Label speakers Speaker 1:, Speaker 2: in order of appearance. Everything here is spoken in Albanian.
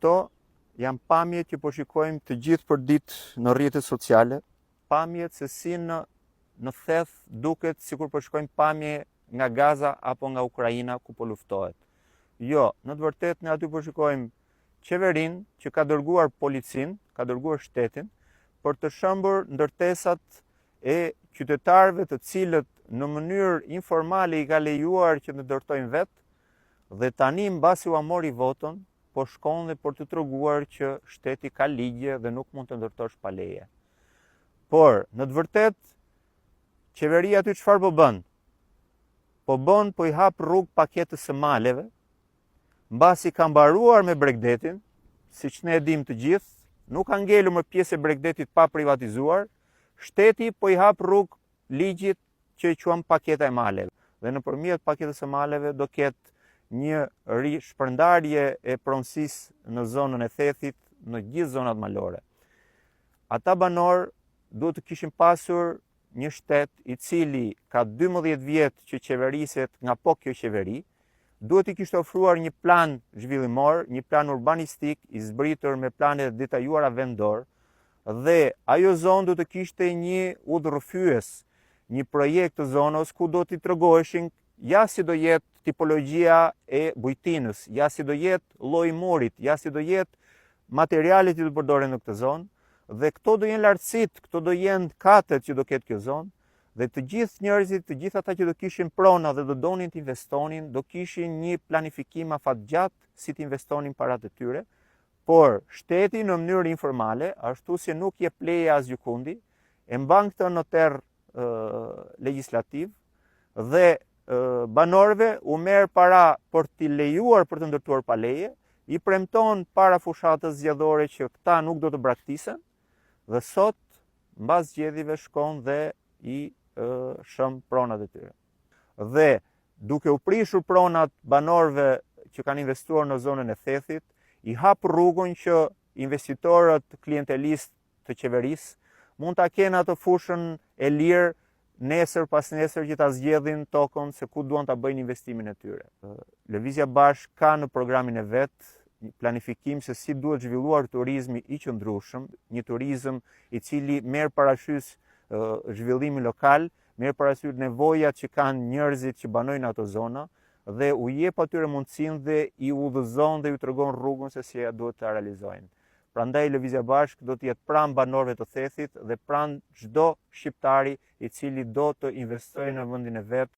Speaker 1: Këto janë pamjet që po shikojmë të gjithë për ditë në rrjetet sociale, pamjet se si në theth duket sikur po shikojmë pamje nga Gaza apo nga Ukraina ku po luftohet. Jo, në të vërtetë ne aty po shikojmë qeverinë që ka dërguar policin, ka dërguar shtetin për të shëmbur ndërtesat e qytetarëve të cilët në mënyrë informale i ka lejuar që të ndërtojnë vetë, dhe tani mbasi u mori votën, po shkon dhe për të treguar që shteti ka ligje dhe nuk mund të ndërtosh pa leje. Por, në të vërtetë, qeveria aty çfarë po bën? Po i hap rrugë paketës së maleve, mbasi ka mbaruar me Bregdetin, siç ne e dim të gjithë, nuk ka ngelur më pjesë e Bregdetit pa privatizuar, shteti po i hap rrugë ligjit që i quajmë paketa e maleve. Dhe nëpërmjet paketës së maleve do ketë një rishpërndarje e pronësisë në zonën e thethit në gjithë zonat malore. Ata banor duhet të kishin pasur një shtet i cili ka 12 vjetë që qeveriset nga po kjo qeveri, duhet i kishte ofruar një plan zhvillimor, një plan urbanistik i zbritur me planet detajuara vendor, dhe ajo zonë duhet të kishte një udhërrëfyes, një projekt të zonës ku do t'i tregoheshin ja si do jetë tipologjia e bujtinës, ja si do jetë lloji i murit, ja si do jetë materialet që do përdoren në këtë zonë, dhe këto do jenë lartësitë, këto do jenë katët që do ketë kjo zonë, dhe të gjithë njerëzit, të gjithë ata që do kishin prona dhe do donin të investonin, do kishin një planifikim afatgjatë si të investonin paratë e tyre, por shteti në mënyrë informale, ashtu si nuk jep leje as gjykundi, e mban këtë në terr legjislativ dhe banorëve u merr para për t'i lejuar për të ndërtuar pa leje, i premton para fushatës zgjedhore që këta nuk do të braktisen, dhe sot mbas zgjedhjeve shkon dhe i shëm pronat e tyre. Dhe duke u prishur pronat banorëve që kanë investuar në zonën e thethit, i hap rrugën që investitorët klientelistë të qeverisë mund ta kenë atë fushën e lirë nesër pas nesër që ta zgjedhin tokën se ku duan ta bëjnë investimin e tyre. Lëvizja Bashk ka në programin e vet një planifikim se si duhet zhvilluar turizmi i qëndrueshëm, një turizëm i cili merr parasysh zhvillimin lokal, merr parasysh nevojat që kanë njerëzit që banojnë ato zona dhe u jep atyre mundësinë dhe i udhëzon dhe ju tregon rrugën se si duhet ta realizojnë. Prandaj Lëvizja Bashk do të jetë pranë banorëve të thethit dhe pranë çdo shqiptari i cili do të investojë në vendin e vet